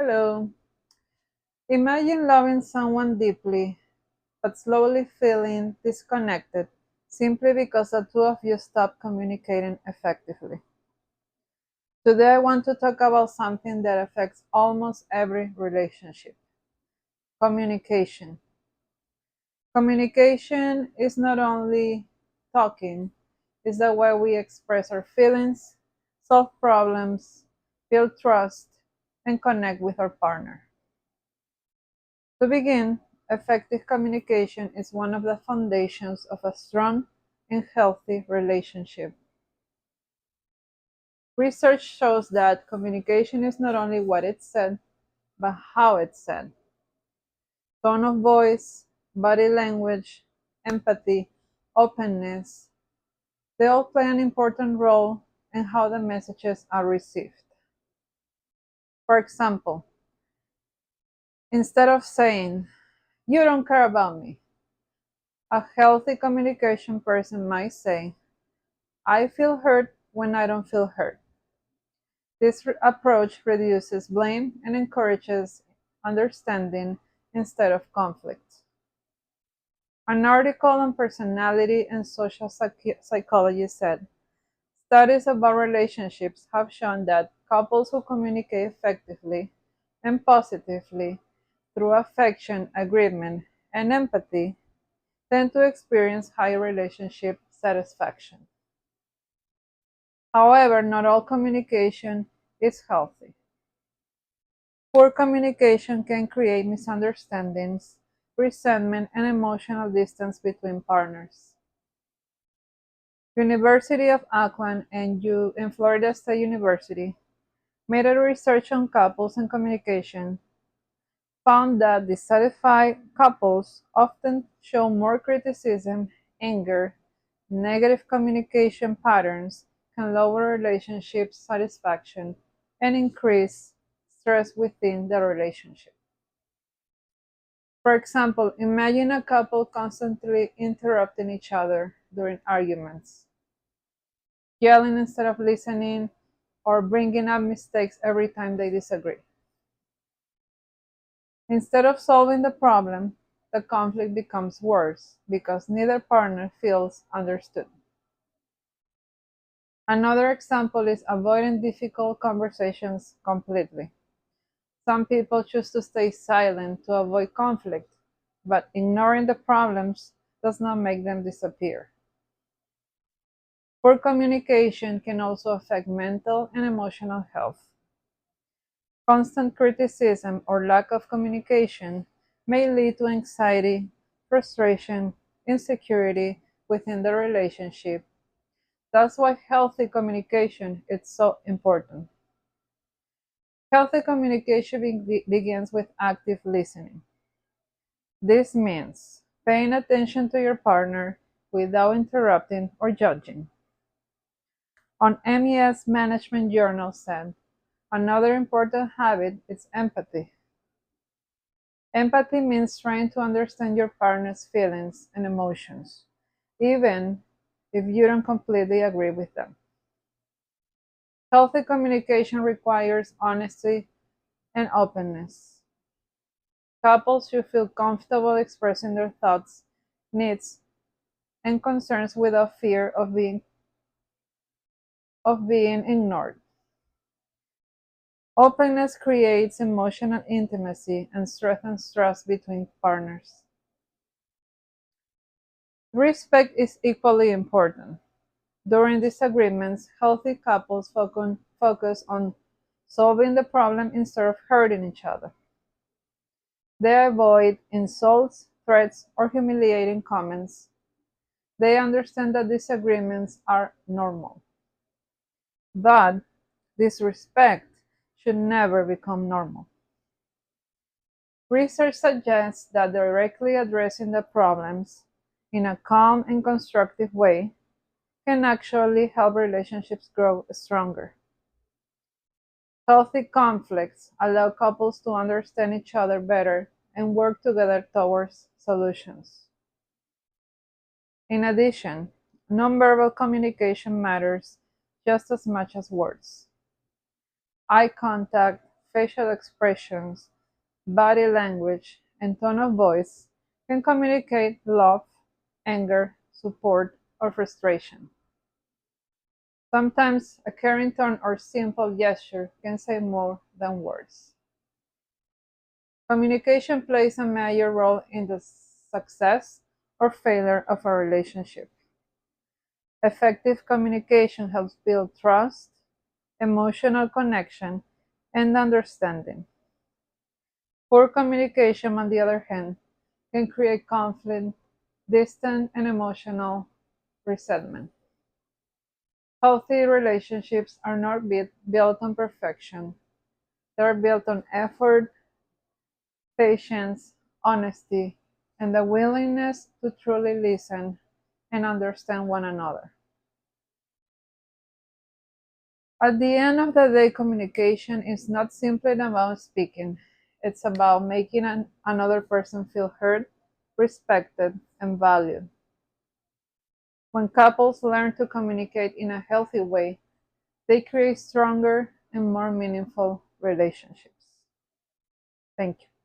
Hello. Imagine loving someone deeply, but slowly feeling disconnected simply because the two of you stop communicating effectively. Today, I want to talk about something that affects almost every relationship: communication. Communication is not only talking, it's the way we express our feelings, solve problems, build trust, and connect with our partner. To begin, effective communication is one of the foundations of a strong and healthy relationship. Research shows that communication is not only what it's said, but how it's said. Tone of voice, body language, empathy, openness, they all play an important role in how the messages are received. For example, instead of saying, "You don't care about me," a healthy communication person might say, "I feel hurt when I don't feel hurt." This approach reduces blame and encourages understanding instead of conflict. An article on personality and social psychology said, studies about relationships have shown that couples who communicate effectively and positively through affection, agreement, and empathy tend to experience higher relationship satisfaction. However, not all communication is healthy. Poor communication can create misunderstandings, resentment, and emotional distance between partners. University of Auckland and Florida State University made a research on couples and communication, found that dissatisfied couples often show more criticism, anger, negative communication patterns can lower relationship satisfaction and increase stress within the relationship. For example, imagine a couple constantly interrupting each other during arguments, yelling instead of listening, or bringing up mistakes every time they disagree. Instead of solving the problem, the conflict becomes worse because neither partner feels understood. Another example is avoiding difficult conversations completely. Some people choose to stay silent to avoid conflict, but ignoring the problems does not make them disappear. Poor communication can also affect mental and emotional health. Constant criticism or lack of communication may lead to anxiety, frustration, insecurity within the relationship. That's why healthy communication is so important. Healthy communication begins with active listening. This means paying attention to your partner without interrupting or judging. On MES Management Journal said, another important habit is empathy. Empathy means trying to understand your partner's feelings and emotions, even if you don't completely agree with them. Healthy communication requires honesty and openness. Couples should feel comfortable expressing their thoughts, needs, and concerns without fear of being ignored. Openness creates emotional intimacy and strengthens trust between partners. Respect is equally important. During disagreements, healthy couples focus on solving the problem instead of hurting each other. They avoid insults, threats, or humiliating comments. They understand that disagreements are normal. But disrespect should never become normal. Research suggests that directly addressing the problems in a calm and constructive way can actually help relationships grow stronger. Healthy conflicts allow couples to understand each other better and work together towards solutions. In addition, nonverbal communication matters just as much as words. Eye contact, facial expressions, body language, and tone of voice can communicate love, anger, support, or frustration. Sometimes a caring tone or simple gesture can say more than words. Communication plays a major role in the success or failure of a relationship. Effective communication helps build trust, emotional connection, and understanding. Poor communication, on the other hand, can create conflict, distance, and emotional resentment. Healthy relationships are not built on perfection. They are built on effort, patience, honesty, and the willingness to truly listen and understand one another. At the end of the day, communication is not simply about speaking, it's about making another person feel heard, respected, and valued. When couples learn to communicate in a healthy way, they create stronger and more meaningful relationships. Thank you.